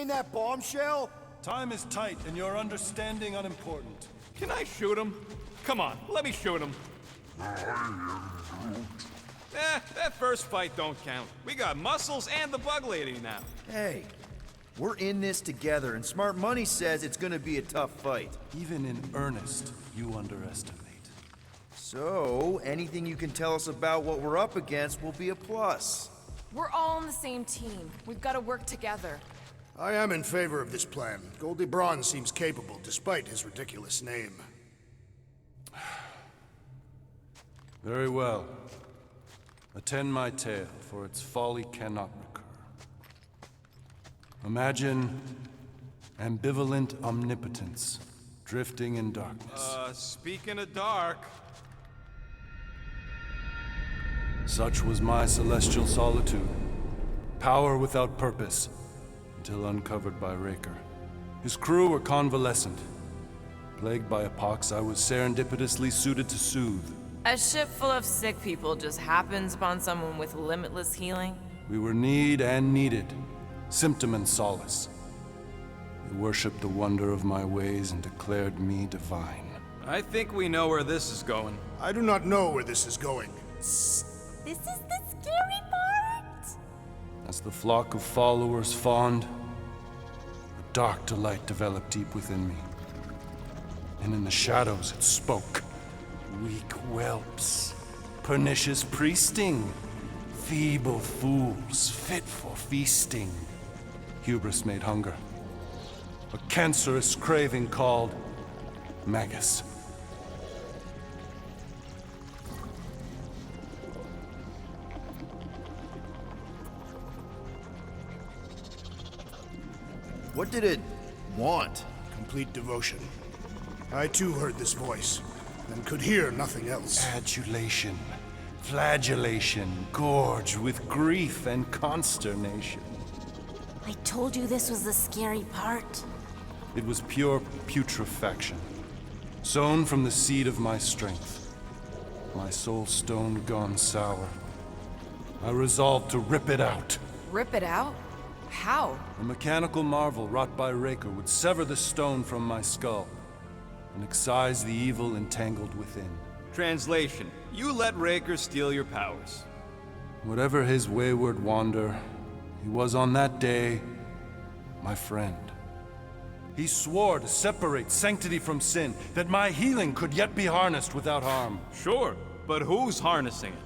explain that bombshell? Time is tight and your understanding unimportant. Can I shoot him? Come on, let me shoot him. That first fight don't count. We got Muscles and the Bug Lady now. Hey, we're in this together, and Smart Money says it's gonna be a tough fight. Even in earnest, you underestimate. So, anything you can tell us about what we're up against will be a plus. We're all on the same team. We've got to work together. I am in favor of this plan. Goldie Braun seems capable, despite his ridiculous name. Very well. Attend my tale, for its folly cannot recur. Imagine ambivalent omnipotence, drifting in darkness. Speaking of dark... Such was my celestial solitude. Power without purpose, until uncovered by Raker. His crew were convalescent. Plagued by a pox, I was serendipitously suited to soothe. A ship full of sick people just happens upon someone with limitless healing? We were need and needed, symptom and solace. They worshipped the wonder of my ways and declared me divine. I think we know where this is going. I do not know where this is going. This is the scary part! As the flock of followers fawned, a dark delight developed deep within me. And in the shadows it spoke. Weak whelps, pernicious priesting, feeble fools fit for feasting. Hubris made hunger. A cancerous craving called Magus. What did it want? Complete devotion. I too heard this voice, and could hear nothing else. Adulation, flagellation, gorged with grief and consternation. I told you this was the scary part. It was pure putrefaction, sown from the seed of my strength. My soul stone gone sour. I resolved to rip it out. Rip it out? How? A mechanical marvel wrought by Raker would sever the stone from my skull and excise the evil entangled within. Translation: you let Raker steal your powers. Whatever his wayward wander, he was on that day my friend. He swore to separate sanctity from sin, that my healing could yet be harnessed without harm. Sure, but who's harnessing it?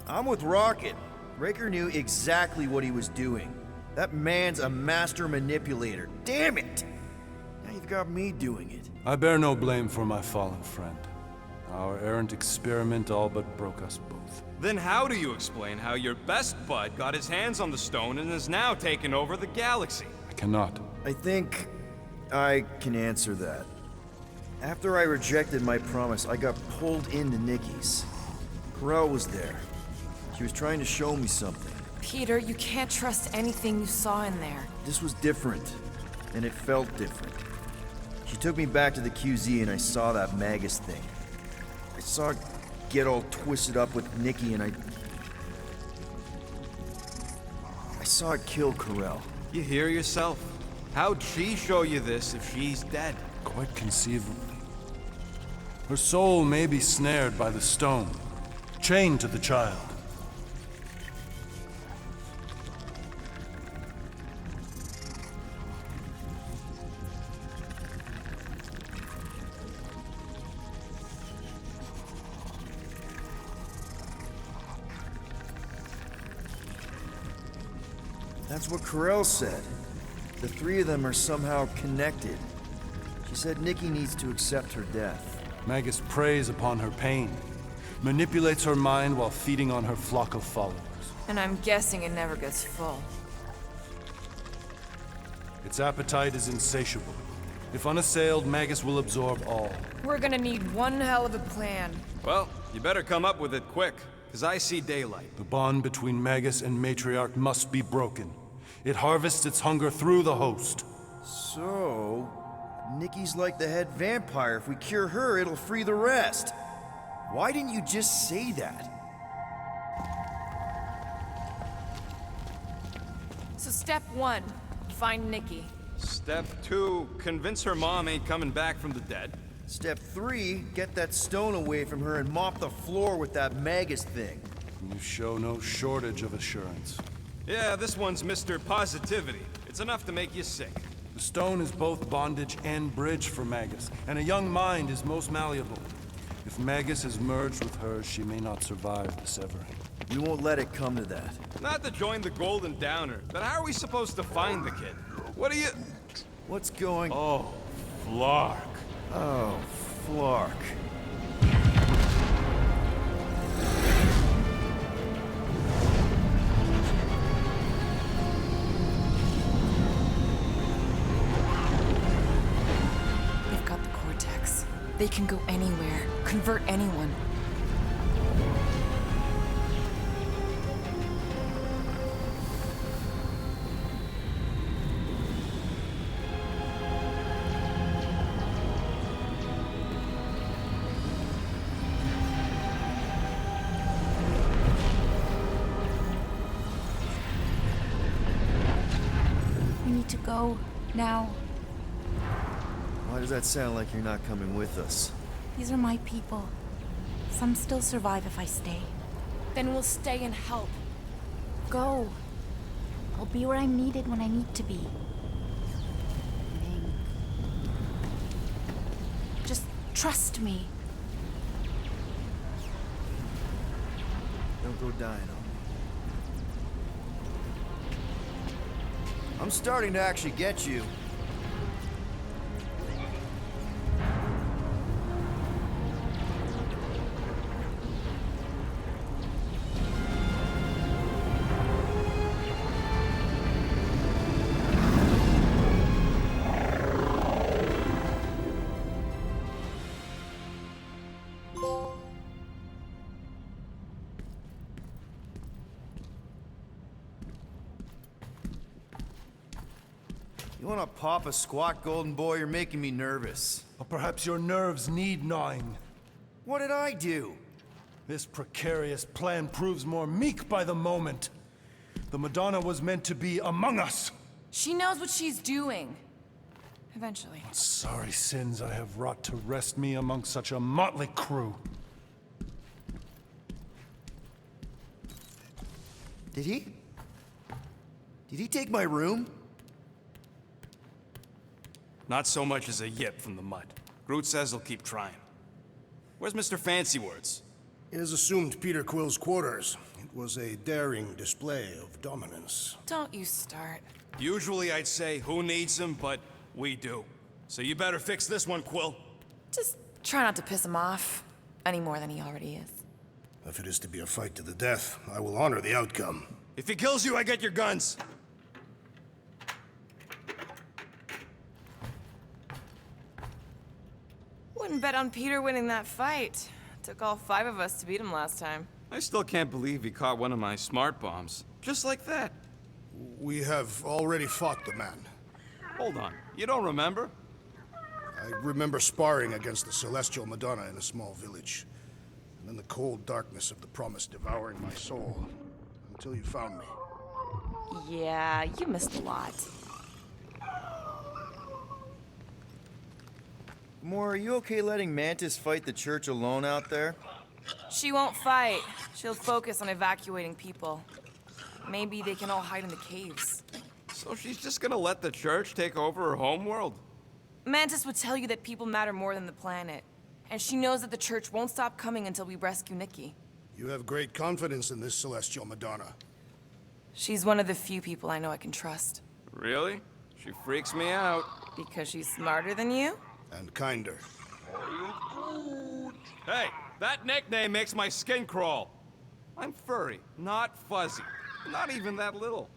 I'm with Rocket. Raker knew exactly what he was doing. That man's a master manipulator. Damn it! Now you've got me doing it. I bear no blame for my fallen friend. Our errant experiment all but broke us both. Then how do you explain how your best bud got his hands on the stone and is now taking over the galaxy? I cannot. I think I can answer that. After I rejected my promise, I got pulled into Nikki's. Corel was there. She was trying to show me something. Peter, you can't trust anything you saw in there. This was different, and it felt different. She took me back to the QZ and I saw that Magus thing. I saw it get all twisted up with Nikki and I saw it kill Corel. You hear yourself? How'd she show you this if she's dead? Quite conceivably. Her soul may be snared by the stone, chained to the child. That's what Corel said. The three of them are somehow connected. She said Nikki needs to accept her death. Magus preys upon her pain, manipulates her mind while feeding on her flock of followers. And I'm guessing it never gets full. Its appetite is insatiable. If unassailed, Magus will absorb all. We're gonna need one hell of a plan. Well, you better come up with it quick, because I see daylight. The bond between Magus and Matriarch must be broken. It harvests its hunger through the host. So, Nikki's like the head vampire. If we cure her, it'll free the rest. Why didn't you just say that? So step 1, find Nikki. Step 2, convince her mom ain't coming back from the dead. Step 3, get that stone away from her and mop the floor with that Magus thing. You show no shortage of assurance. Yeah, this one's Mr. Positivity. It's enough to make you sick. The stone is both bondage and bridge for Magus, and a young mind is most malleable. If Magus is merged with hers, she may not survive the severing. We won't let it come to that. Not to join the Golden Downer, but how are we supposed to find the kid? What are you... What's going... Oh, Flark. Oh, Flark. They've got the cortex. They can go anywhere, convert anyone. We need to go now. Why does that sound like you're not coming with us? These are my people. Some still survive if I stay. Then we'll stay and help. Go. I'll be where I'm needed when I need to be. Just trust me. Don't go dying on me. I'm starting to actually get you. You wanna pop a squat, golden boy? You're making me nervous. Or perhaps your nerves need gnawing. What did I do? This precarious plan proves more meek by the moment. The Madonna was meant to be among us. She knows what she's doing. Eventually. Sorry sins I have wrought to wrest me among such a motley crew. Did he? Did he take my room? Not so much as a yip from the mud. Groot says he'll keep trying. Where's Mr. Fancy Words? It is assumed Peter Quill's quarters. It was a daring display of dominance. Don't you start. Usually I'd say, who needs him, but we do. So you better fix this one, Quill. Just try not to piss him off any more than he already is. If it is to be a fight to the death, I will honor the outcome. If he kills you, I get your guns. Wouldn't bet on Peter winning that fight. Took all 5 of us to beat him last time. I still can't believe he caught one of my smart bombs. Just like that. We have already fought the man. Hold on, you don't remember? I remember sparring against the Celestial Madonna in a small village. And then the cold darkness of the promise devouring my soul. Until you found me. Yeah, you missed a lot. Gamora, are you okay letting Mantis fight the church alone out there? She won't fight. She'll focus on evacuating people. Maybe they can all hide in the caves. So she's just gonna let the church take over her homeworld? Mantis would tell you that people matter more than the planet. And she knows that the church won't stop coming until we rescue Nikki. You have great confidence in this Celestial Madonna. She's one of the few people I know I can trust. Really? She freaks me out. Because she's smarter than you? And kinder. Hey, that nickname makes my skin crawl. I'm furry, not fuzzy. Not even that little.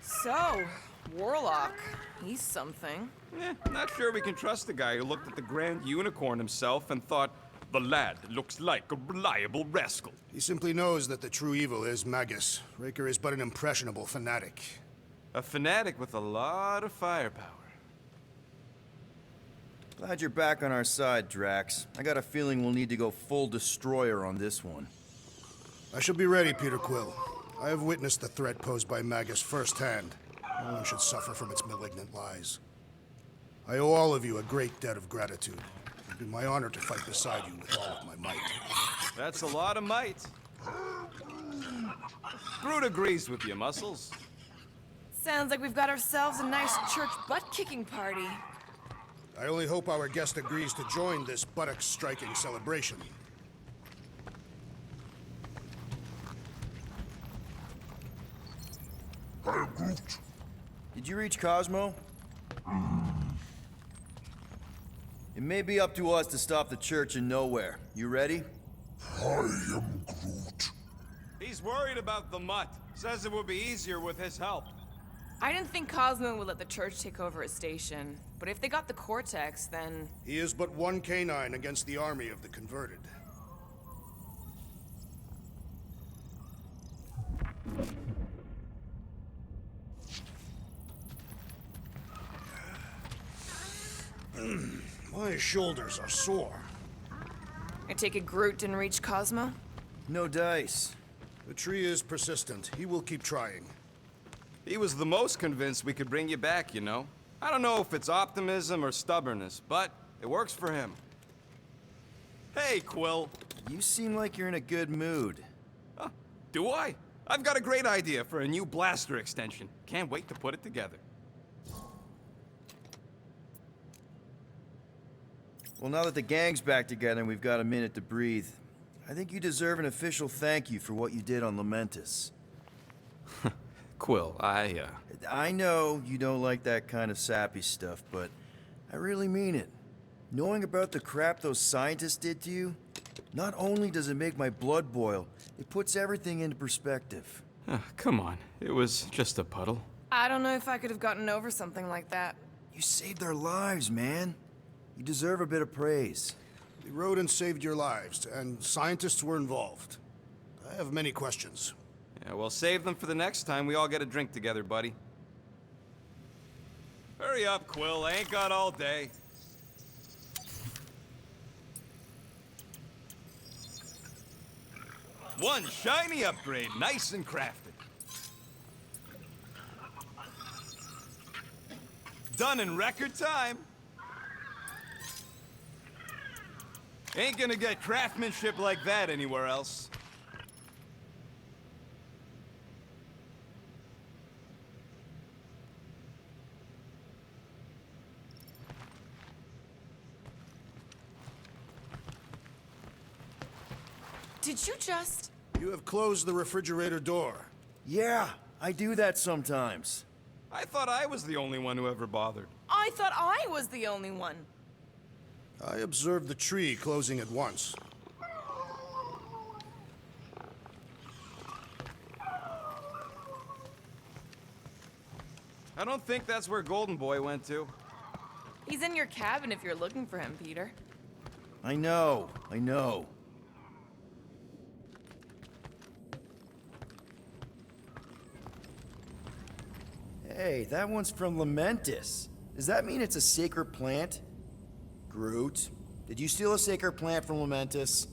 So, Warlock. He's something. Not sure we can trust the guy who looked at the Grand Unicorn himself and thought, the lad looks like a reliable rascal. He simply knows that the true evil is Magus. Raker is but an impressionable fanatic. A fanatic with a lot of firepower. Glad you're back on our side, Drax. I got a feeling we'll need to go full destroyer on this one. I shall be ready, Peter Quill. I have witnessed the threat posed by Magus firsthand. No one should suffer from its malignant lies. I owe all of you a great debt of gratitude. It'd be my honor to fight beside you with all of my might. That's a lot of might. Groot agrees with you, Muscles. Sounds like we've got ourselves a nice church butt-kicking party. I only hope our guest agrees to join this buttock-striking celebration. Hey, Groot. Did you reach Cosmo? It may be up to us to stop the church in nowhere. You ready? I am Groot. He's worried about the mutt. Says it will be easier with his help. I didn't think Cosmo would let the church take over his station, but if they got the Cortex, then... He is but one canine against the army of the converted. My shoulders are sore. I take it Groot didn't reach Cosmo? No dice. The tree is persistent. He will keep trying. He was the most convinced we could bring you back, you know. I don't know if it's optimism or stubbornness, but it works for him. Hey, Quill. You seem like you're in a good mood. Huh, do I? I've got a great idea for a new blaster extension. Can't wait to put it together. Well, now that the gang's back together and we've got a minute to breathe, I think you deserve an official thank you for what you did on Lamentis. Quill, I know you don't like that kind of sappy stuff, but I really mean it. Knowing about the crap those scientists did to you, not only does it make my blood boil, it puts everything into perspective. Come on. It was just a puddle. I don't know if I could have gotten over something like that. You saved their lives, man. You deserve a bit of praise. The rodents saved your lives, and scientists were involved. I have many questions. Yeah, well, save them for the next time we all get a drink together, buddy. Hurry up, Quill. I ain't got all day. One shiny upgrade, nice and crafted. Done in record time. Ain't gonna get craftsmanship like that anywhere else. Did you just... You have closed the refrigerator door. Yeah, I do that sometimes. I thought I was the only one who ever bothered. I thought I was the only one. I observed the tree closing at once. I don't think that's where Golden Boy went to. He's in your cabin if you're looking for him, Peter. I know. Hey, that one's from Lamentis. Does that mean it's a sacred plant? Groot, did you steal a sacred plant from Lamentis?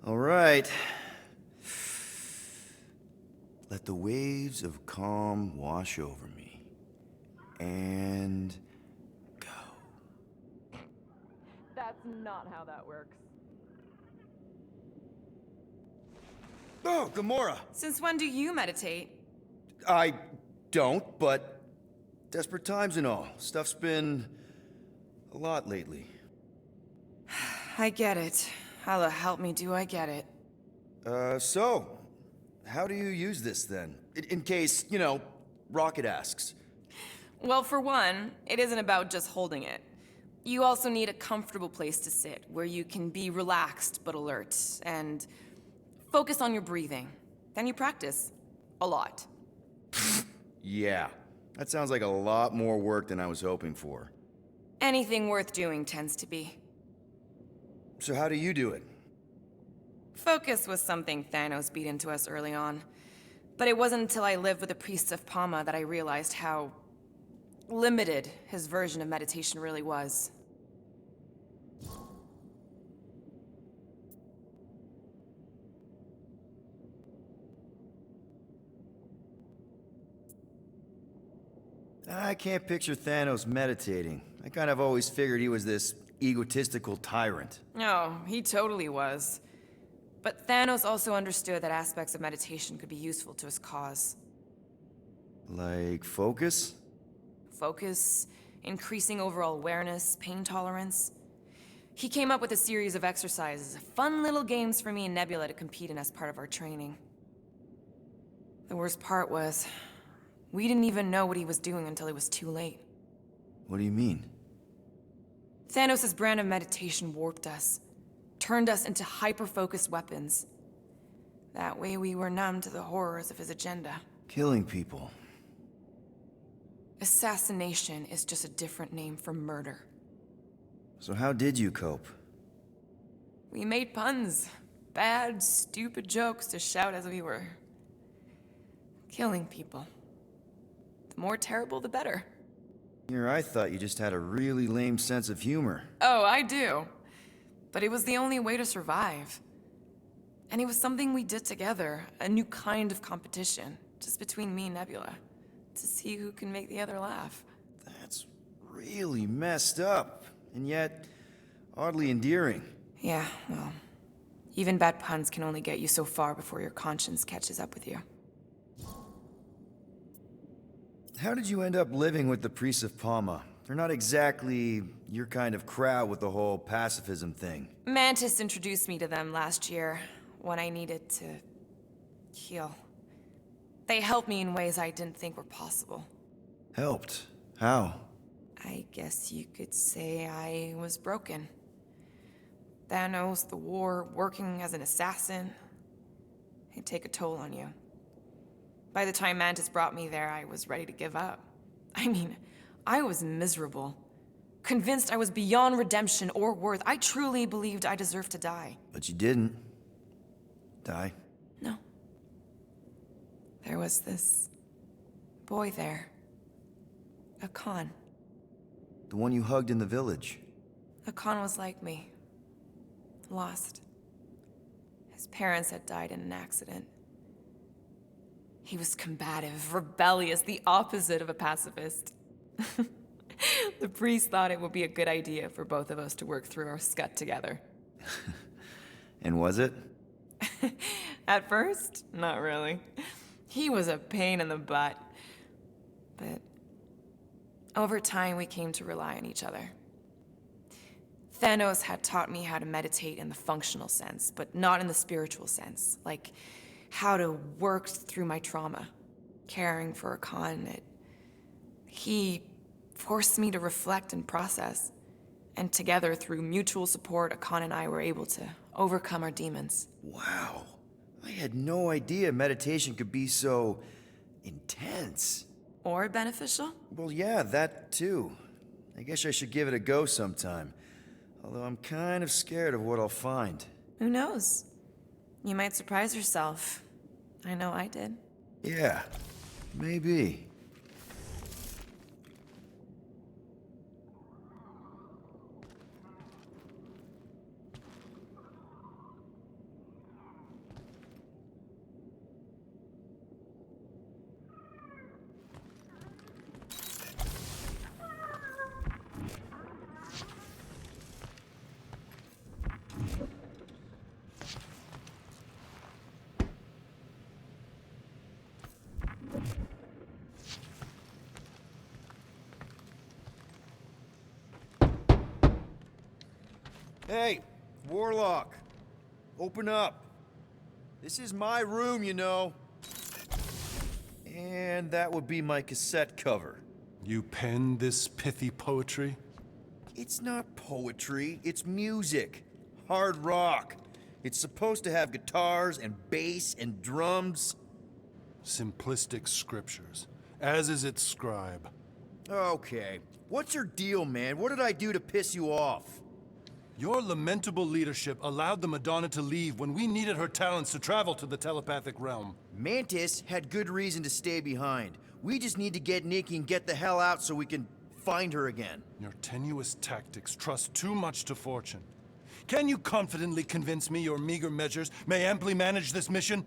All right. Let the waves of calm wash over me. And go. That's not how that works. Oh, Gamora! Since when do you meditate? I don't, but desperate times and all. Stuff's been a lot lately. I get it. How the help me do I get it? So, how do you use this then? In case, Rocket asks. Well, for one, it isn't about just holding it. You also need a comfortable place to sit, where you can be relaxed but alert, and focus on your breathing. Then you practice. A lot. Yeah, that sounds like a lot more work than I was hoping for. Anything worth doing tends to be. So how do you do it? Focus was something Thanos beat into us early on. But it wasn't until I lived with the priests of Palma that I realized how limited his version of meditation really was. I can't picture Thanos meditating. I kind of always figured he was this egotistical tyrant. Oh, he totally was. But Thanos also understood that aspects of meditation could be useful to his cause. Like focus? Focus, increasing overall awareness, pain tolerance. He came up with a series of exercises, fun little games for me and Nebula to compete in as part of our training. The worst part was, we didn't even know what he was doing until it was too late. What do you mean? Thanos' brand of meditation warped us, turned us into hyper-focused weapons. That way we were numb to the horrors of his agenda. Killing people. Assassination is just a different name for murder. So how did you cope? We made puns. Bad, stupid jokes to shout as we were killing people. The more terrible, the better. Here, I thought you just had a really lame sense of humor. Oh, I do. But it was the only way to survive. And it was something we did together, a new kind of competition, just between me and Nebula, to see who can make the other laugh. That's really messed up, and yet oddly endearing. Yeah, well, even bad puns can only get you so far before your conscience catches up with you. How did you end up living with the priests of Palma? They're not exactly your kind of crowd with the whole pacifism thing. Mantis introduced me to them last year, when I needed to heal. They helped me in ways I didn't think were possible. Helped? How? I guess you could say I was broken. Thanos, the war, working as an assassin, it'd take a toll on you. By the time Mantis brought me there, I was ready to give up. I mean, I was miserable. Convinced I was beyond redemption or worth. I truly believed I deserved to die. But you didn't. Die? No. There was this boy there. A Khan. The one you hugged in the village? A Khan was like me. Lost. His parents had died in an accident. He was combative, rebellious, the opposite of a pacifist. The priest thought it would be a good idea for both of us to work through our scut together. And was it? At first, not really. He was a pain in the butt. But over time, we came to rely on each other. Thanos had taught me how to meditate in the functional sense, but not in the spiritual sense. Like how to work through my trauma. Caring for a Khan, he forced me to reflect and process. And together, through mutual support, Khan and I were able to overcome our demons. Wow. I had no idea meditation could be so intense. Or beneficial? Well, yeah, that too. I guess I should give it a go sometime. Although I'm kind of scared of what I'll find. Who knows? You might surprise yourself. I know I did. Yeah, maybe. Hey, Warlock. Open up. This is my room, you know. And that would be my cassette cover. You penned this pithy poetry? It's not poetry, it's music. Hard rock. It's supposed to have guitars and bass and drums. Simplistic scriptures, as is its scribe. Okay. What's your deal, man? What did I do to piss you off? Your lamentable leadership allowed the Madonna to leave when we needed her talents to travel to the telepathic realm. Mantis had good reason to stay behind. We just need to get Nikki and get the hell out so we can find her again. Your tenuous tactics trust too much to fortune. Can you confidently convince me your meager measures may amply manage this mission?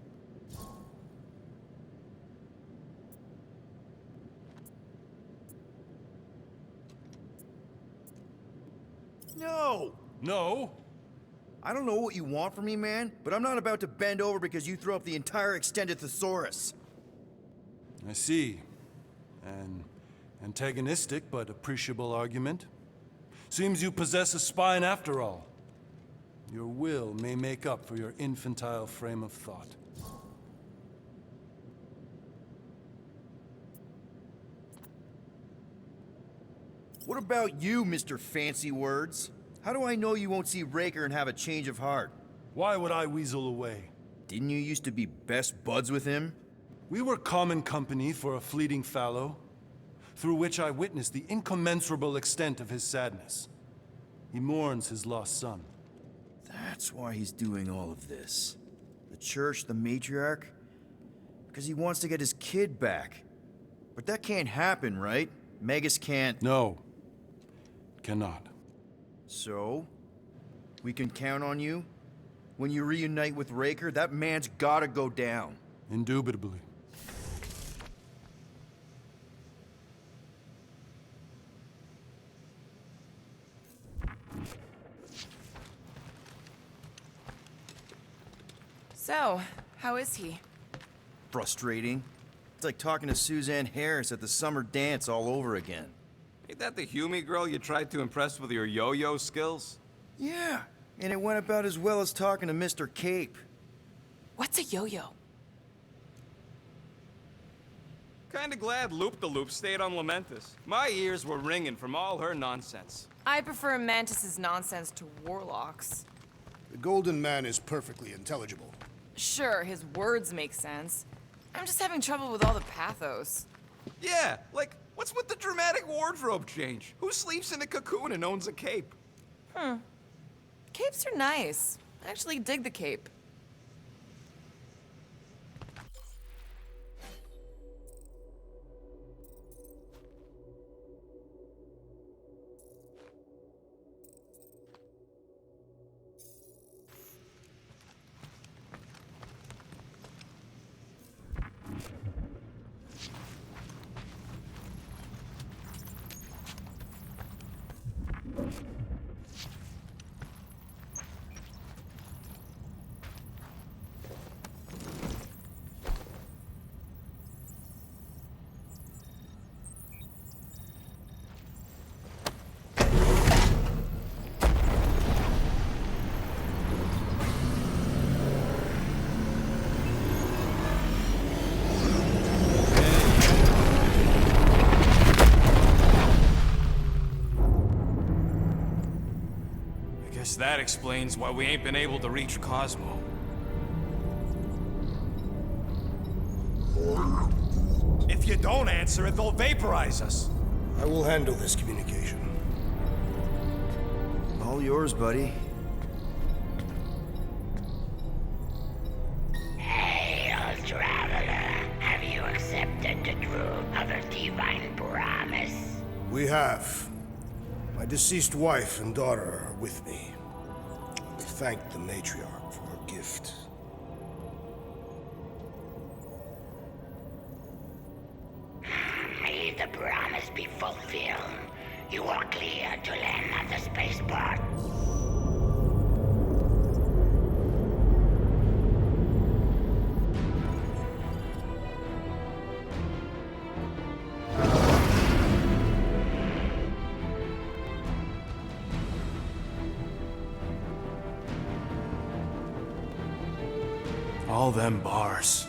No! No? I don't know what you want from me, man, but I'm not about to bend over because you throw up the entire extended thesaurus. I see. An antagonistic but appreciable argument. Seems you possess a spine after all. Your will may make up for your infantile frame of thought. What about you, Mr. Fancy Words? How do I know you won't see Raker and have a change of heart? Why would I weasel away? Didn't you used to be best buds with him? We were common company for a fleeting fallow, through which I witnessed the incommensurable extent of his sadness. He mourns his lost son. That's why he's doing all of this. The church, the matriarch? Because he wants to get his kid back. But that can't happen, right? Magus can't... No. Cannot. So? We can count on you? When you reunite with Raker, that man's gotta go down. Indubitably. So, how is he? Frustrating. It's like talking to Suzanne Harris at the summer dance all over again. Ain't that the Hume girl you tried to impress with your yo-yo skills? Yeah, and it went about as well as talking to Mr. Cape. What's a yo-yo? Kinda glad Loop-the-Loop stayed on Lamentus. My ears were ringing from all her nonsense. I prefer Mantis's nonsense to Warlock's. The Golden Man is perfectly intelligible. Sure, his words make sense. I'm just having trouble with all the pathos. Yeah, like, what's with the dramatic wardrobe change? Who sleeps in a cocoon and owns a cape? Capes are nice. I actually dig the cape. Guess that explains why we ain't been able to reach Cosmo. If you don't answer it, they'll vaporize us. I will handle this communication. All yours, buddy. Hail, traveler. Have you accepted the truth of a divine promise? We have. My deceased wife and daughter are with me. Thank the matriarch for her gift. May the promise be fulfilled. You are clear to land at the spaceport. All them bars.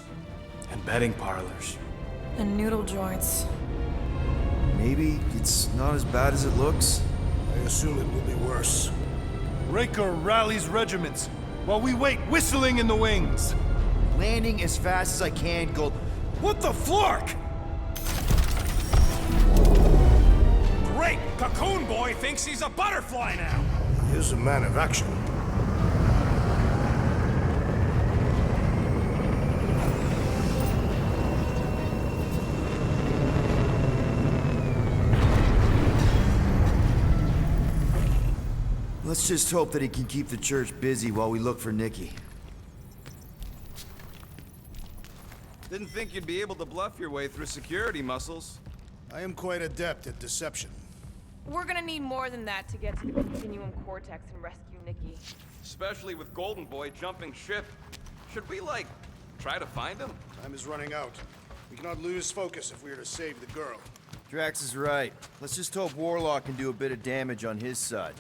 And betting parlors. And noodle joints. Maybe it's not as bad as it looks. I assume it will be worse. Raker rallies regiments, while we wait whistling in the wings. Landing as fast as I can, Gold. What the flark? Great! Cocoon Boy thinks he's a butterfly now! He is a man of action. Let's just hope that he can keep the church busy while we look for Nikki. Didn't think you'd be able to bluff your way through security muscles. I am quite adept at deception. We're gonna need more than that to get to the Continuum Cortex and rescue Nikki. Especially with Golden Boy jumping ship. Should we, like, try to find him? Time is running out. We cannot lose focus if we are to save the girl. Drax is right. Let's just hope Warlock can do a bit of damage on his side.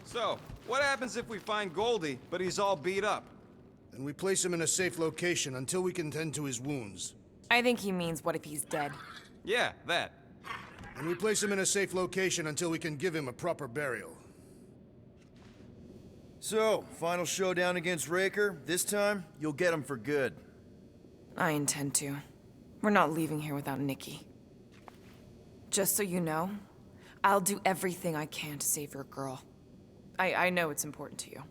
So, what happens if we find Goldie, but he's all beat up? Then we place him in a safe location until we can tend to his wounds. I think he means what if he's dead. Yeah, that. And we place him in a safe location until we can give him a proper burial. So, final showdown against Raker. This time, you'll get him for good. I intend to. We're not leaving here without Nikki. Just so you know, I'll do everything I can to save your girl. I know it's important to you.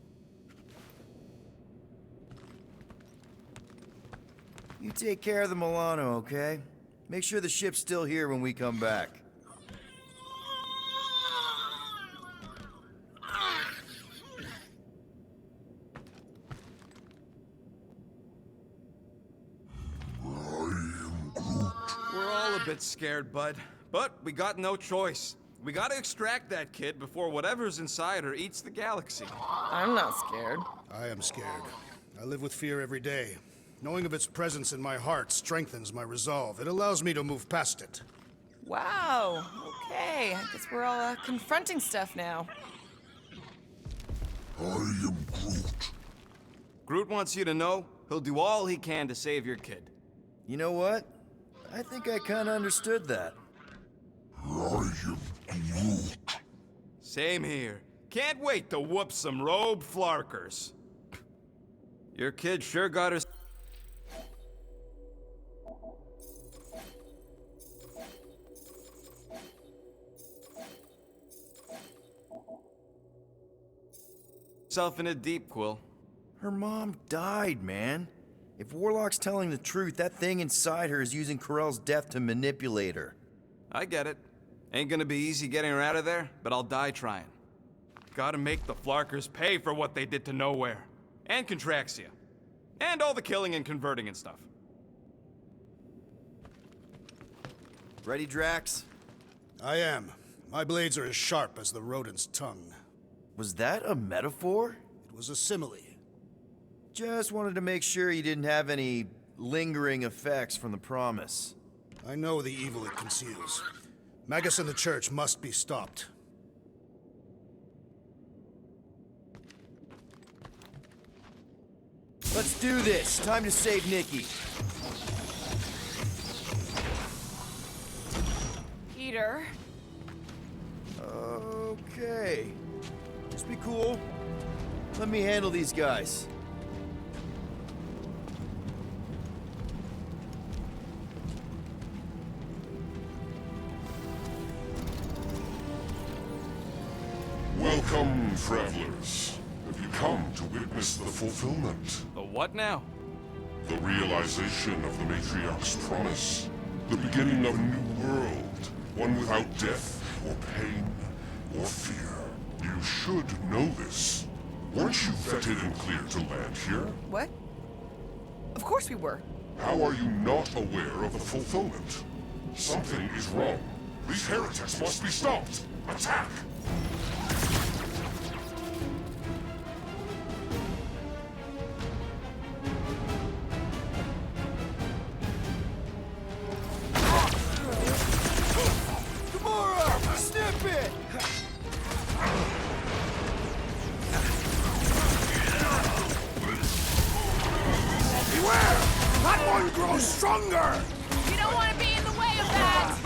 You take care of the Milano, okay? Make sure the ship's still here when we come back. We're all a bit scared, bud. But we got no choice. We gotta extract that kid before whatever's inside her eats the galaxy. I'm not scared. I am scared. I live with fear every day. Knowing of its presence in my heart strengthens my resolve. It allows me to move past it. Wow, okay. I guess we're all confronting stuff now. I am Groot. Groot wants you to know he'll do all he can to save your kid. You know what? I think I kinda understood that. I am Groot. Same here. Can't wait to whoop some robe flarkers. Your kid sure got her... self in a deep, Quill. Her mom died, man. If Warlock's telling the truth, that thing inside her is using Corell's death to manipulate her. I get it. Ain't gonna be easy getting her out of there, but I'll die trying. Gotta make the Flarkers pay for what they did to Nowhere. And Contraxia. And all the killing and converting and stuff. Ready, Drax? I am. My blades are as sharp as the rodent's tongue. Was that a metaphor? It was a simile. Just wanted to make sure you didn't have any lingering effects from the promise. I know the evil it conceals. Magus and the church must be stopped. Let's do this. Time to save Nikki. Peter. Okay. Just be cool. Let me handle these guys. Welcome, travelers. Have you come to witness the fulfillment? The what now? The realization of the Matriarch's promise. The beginning of a new world. One without death, or pain, or fear. You should know this. Weren't you vetted and cleared to land here? What? Of course we were. How are you not aware of the fulfillment? Something is wrong. These heretics must be stopped. Attack! Gamora! Snip grow stronger! You don't want to be in the way of that!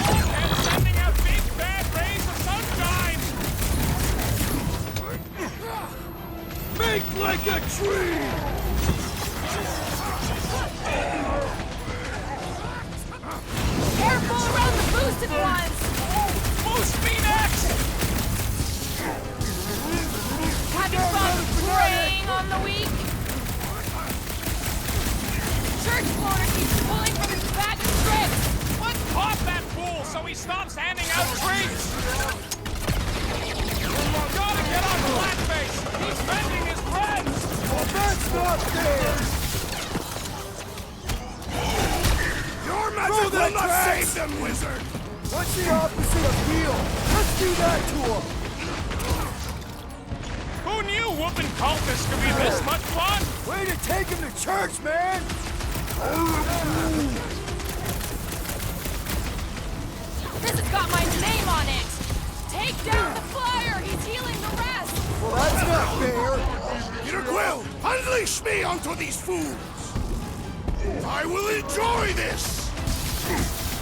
And sending out big bad rays of sunshine! Make like a tree! Careful around the boosted ones! Boost me next! Having fun preying on the weak? Church floater keeps pulling from its bag of tricks! Let's pop that fool so he stops handing out treats! Gotta get on Flatface! He's vending his friends! Well, that's not fair! Your magic will not save them, wizard! What's the opposite of heal? Let's do that to him! Who knew whooping cultists could be this much fun? Way to take him to church, man! This has got my name on it! Take down the flyer! He's healing the rest! Well, that's not fair! Peter Quill, unleash me onto these fools! I will enjoy this!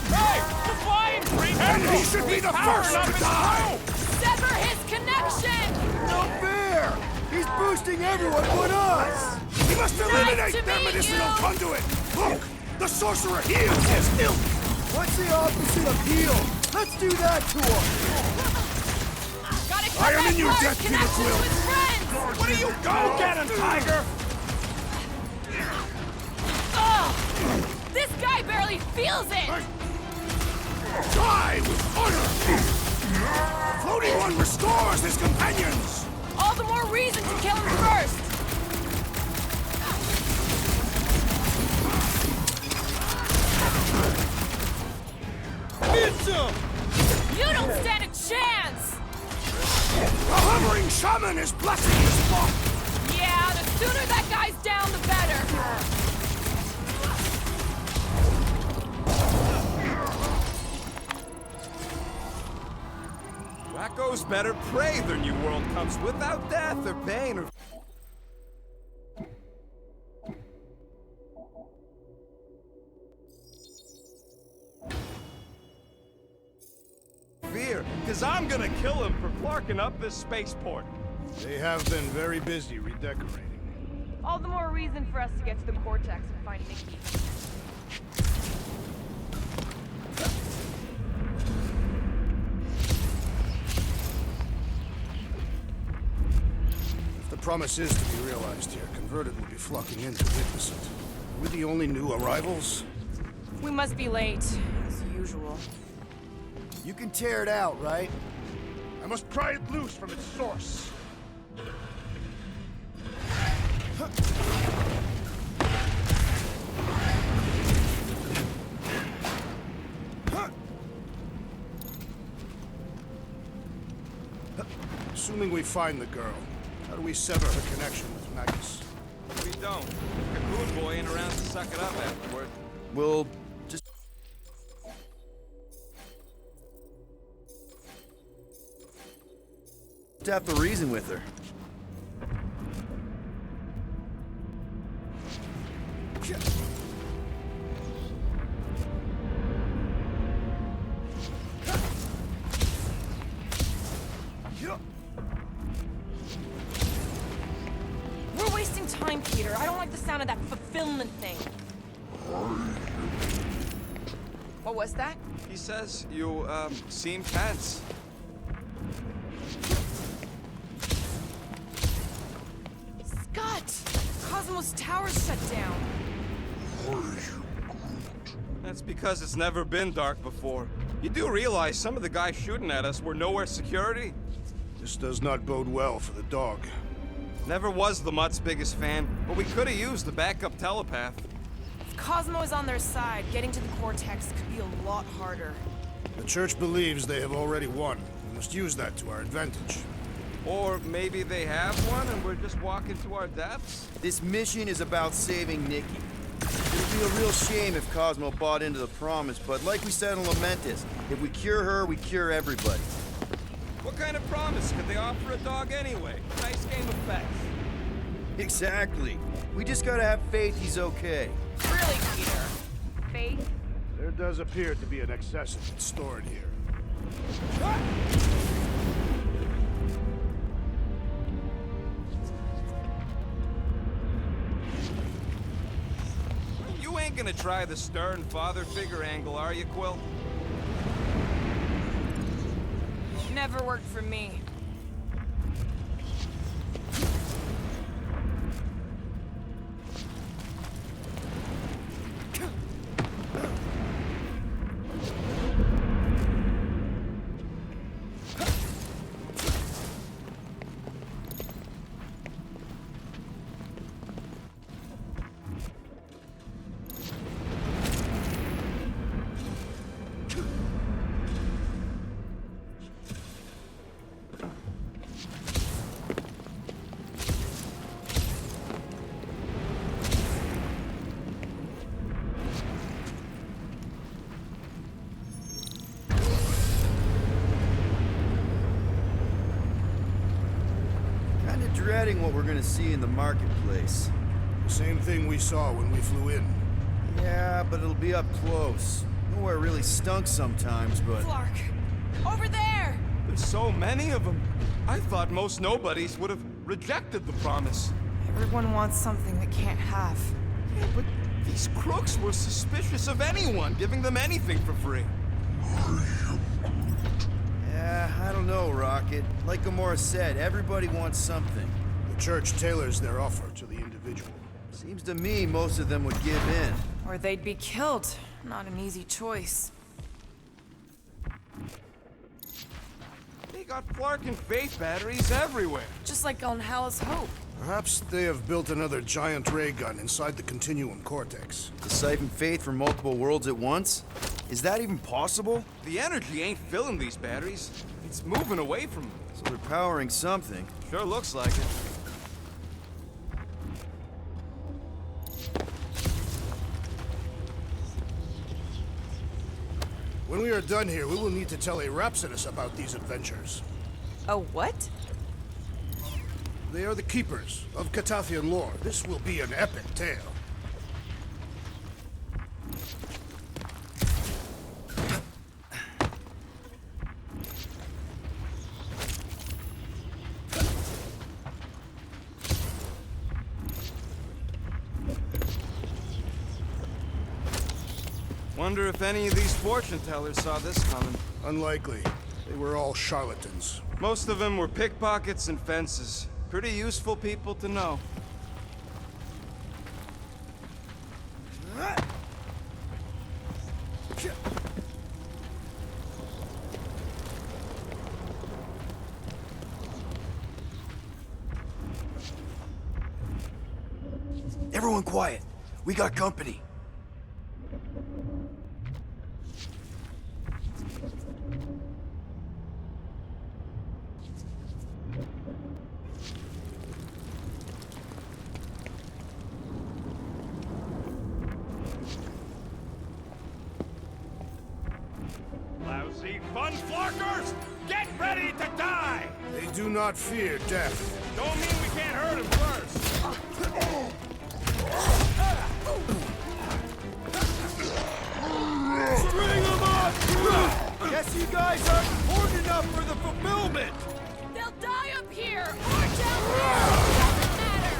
Hey! The flying creature! And he should be the first to die! Sever his connection! No fair! He's boosting everyone but us! He must eliminate to their meet medicinal you. conduit! Look! The sorcerer heals his ilk! What's the opposite of heal? Let's do that to him! Gotta I cut am that in your flyer's debt, Peter connection Quill. to his friends! What are you go get him, Tiger! Ugh! This guy barely feels it! Die with honor! The floating one restores his companions! All the more reason to kill him first! It's him! You don't stand a chance! The hovering shaman is blessing his flock! Yeah, the sooner that guy's down, the better! Racco's better prey than New World comes without death or pain or... fear, because I'm gonna kill him for flarking up this spaceport. They have been very busy redecorating. All the more reason for us to get to the cortex and find Nikki. If the promise is to be realized here, converted will be flocking in to witness it. Are we the only new arrivals? We must be late, as usual. You can tear it out, right? I must pry it loose from its source. Assuming we find the girl, how do we sever her connection with Magus? We don't. Raccoon boy ain't around to suck it up afterward. We'll just... have to reason with her. We're wasting time, Peter. I don't like the sound of that fulfillment thing. What was that? He says you, seem tense. Scott! Cosmos Tower's shut down. That's because it's never been dark before. You do realize some of the guys shooting at us were nowhere security? This does not bode well for the dog. Never was the Mutt's biggest fan, but we could have used the backup telepath. If Cosmo is on their side, getting to the cortex could be a lot harder. The Church believes they have already won. We must use that to our advantage. Or maybe they have one and we're just walking to our deaths? This mission is about saving Nikki. It would be a real shame if Cosmo bought into the promise, but like we said in Lamentus, if we cure her, we cure everybody. What kind of promise could they offer a dog anyway? Nice game of fetch. Exactly. We just gotta have faith he's okay. Really, Peter? Faith? There does appear to be an excess of it stored here. You ain't gonna try the stern father figure angle, are you, Quill? Never worked for me. Dreading what we're gonna see in the marketplace. The same thing we saw when we flew in. Yeah, but it'll be up close. Nowhere really stunk sometimes, but... Clark! Over there! There's so many of them. I thought most nobodies would have rejected the promise. Everyone wants something they can't have. Yeah, but these crooks were suspicious of anyone giving them anything for free. Yeah, I don't know, Rocket. Like Gamora said, everybody wants something. The church tailors their offer to the individual. Seems to me most of them would give in. Or they'd be killed. Not an easy choice. They got Clark and Faith batteries everywhere. Just like on Hal's Hope. Perhaps they have built another giant ray gun inside the Continuum Cortex. To siphon faith from multiple worlds at once? Is that even possible? The energy ain't filling these batteries. It's moving away from them. So they're powering something. Sure looks like it. When we are done here, we will need to tell a Rhapsodus about these adventures. A what? They are the keepers of Catathian lore. This will be an epic tale. Wonder if any of these fortune tellers saw this coming. Unlikely. They were all charlatans. Most of them were pickpockets and fences. Pretty useful people to know. Everyone quiet. We got company. Lousy fun flarkers! Get ready to die! They do not fear death. Don't mean we can't hurt them first! String them up! Guess you guys aren't important enough for the fulfillment! They'll die up here or down there! Doesn't matter!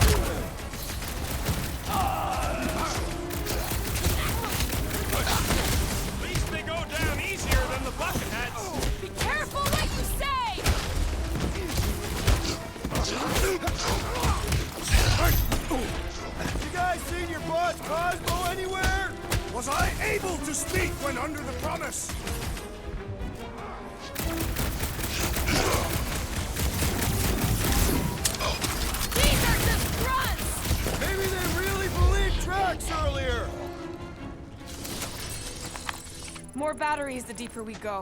At least they go down easier than the bucketheads! Be careful what you say! You guys seen your boss Cosmo anywhere? Was I able to speak when under the promise? These are just grunts! Maybe they really believed Drax earlier! More batteries the deeper we go.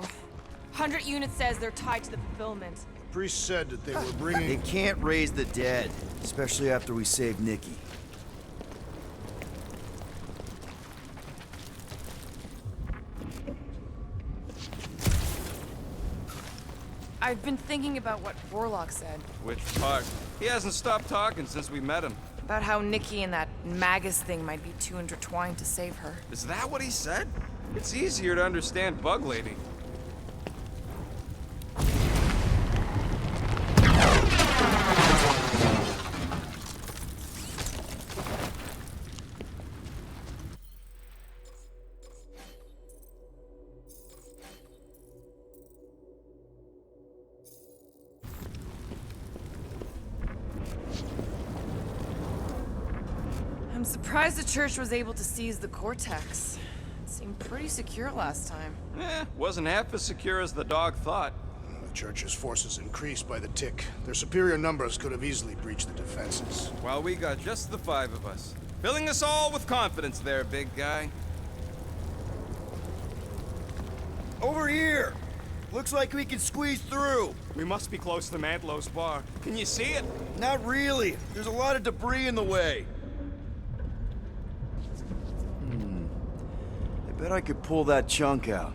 100 units says they're tied to the fulfillment. Priest said that they were They bringing... can't raise the dead, especially after we save Nikki. I've been thinking about what Warlock said. Which part? He hasn't stopped talking since we met him. About how Nikki and that Magus thing might be too intertwined to save her. Is that what he said? It's easier to understand Bug Lady. I'm surprised the church was able to seize the Cortex. It seemed pretty secure last time. Wasn't half as secure as the dog thought. The church's forces increased by the tick. Their superior numbers could have easily breached the defenses. Well, we got just the 5 of us. Filling us all with confidence there, big guy. Over here! Looks like we can squeeze through. We must be close to Mantlow's bar. Can you see it? Not really. There's a lot of debris in the way. I bet I could pull that chunk out.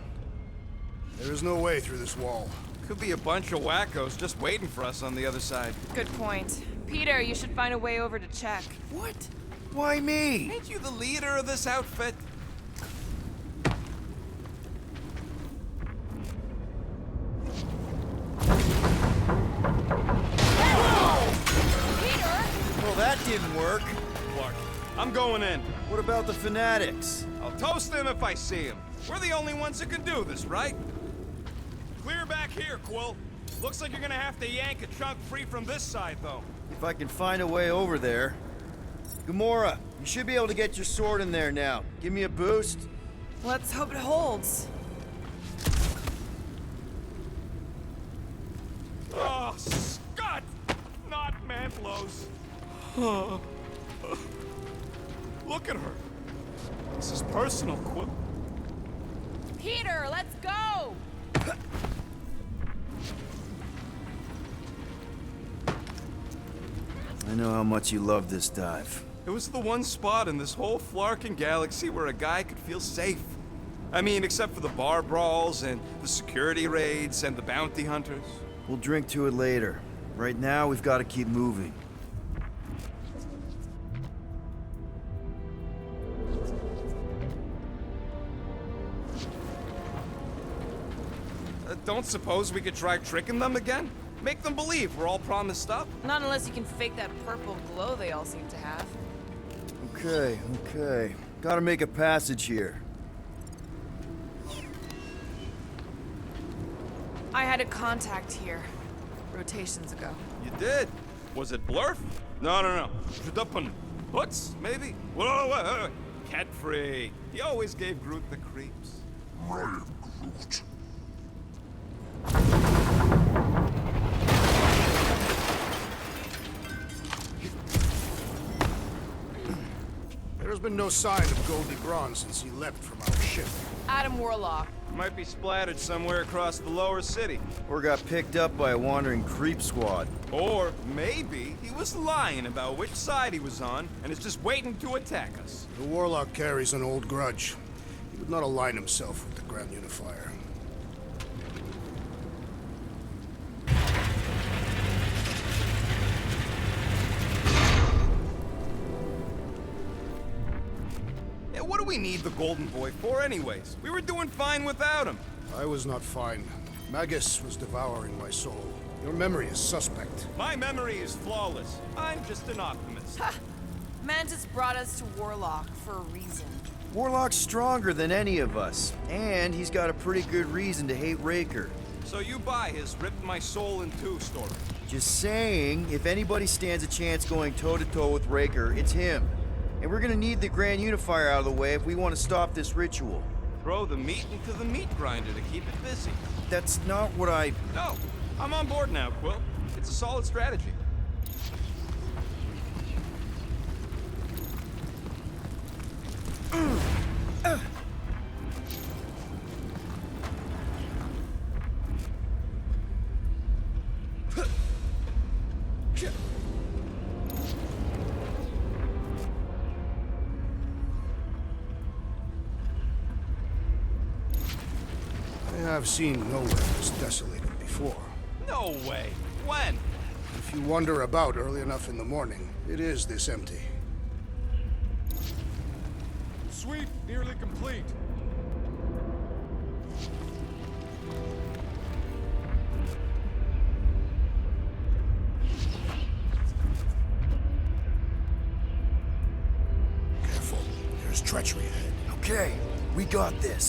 There is no way through this wall. Could be a bunch of wackos just waiting for us on the other side. Good point. Peter, you should find a way over to check. What? Why me? Ain't you the leader of this outfit? Peter! Well, that didn't work. Clark, I'm going in. What about the fanatics? I'll toast them if I see them. We're the only ones who can do this, right? Clear back here, Quill. Looks like you're gonna have to yank a chunk free from this side, though. If I can find a way over there. Gamora, you should be able to get your sword in there now. Give me a boost. Let's hope it holds. Oh, Scott! Not Mantlow's. Look at her. This is personal, Quill. Peter, let's go! I know how much you love this dive. It was the one spot in this whole Flarkin galaxy where a guy could feel safe. I mean, except for the bar brawls and the security raids and the bounty hunters. We'll drink to it later. Right now, we've got to keep moving. Don't suppose we could try tricking them again? Make them believe we're all promised stuff? Not unless you can fake that purple glow they all seem to have. Okay. Gotta make a passage here. I had a contact here, rotations ago. You did? Was it Blurf? No. Shudupun. Hoots, maybe? Whoa. Cat-free. He always gave Groot the creeps. I am Groot. There's been no sign of Goldie Braun since he left from our ship. Adam Warlock. Might be splattered somewhere across the lower city. Or got picked up by a wandering creep squad. Or maybe he was lying about which side he was on and is just waiting to attack us. The Warlock carries an old grudge. He would not align himself with the Grand Unifier. Yeah, what do we need the Golden Boy for anyways? We were doing fine without him. I was not fine. Magus was devouring my soul. Your memory is suspect. My memory is flawless. I'm just an optimist. Ha! Mantis brought us to Warlock for a reason. Warlock's stronger than any of us, and he's got a pretty good reason to hate Raker. So you buy his ripped my soul in two story. Just saying, if anybody stands a chance going toe-to-toe with Raker, it's him. And we're gonna need the Grand Unifier out of the way if we want to stop this ritual. Throw the meat into the meat grinder to keep it busy. That's not what I... No, I'm on board now, Quill. It's a solid strategy. I have seen nowhere this desolated before. No way. When? If you wander about early enough in the morning, it is this empty. Sweep nearly complete. Careful, there's treachery ahead. Okay, we got this.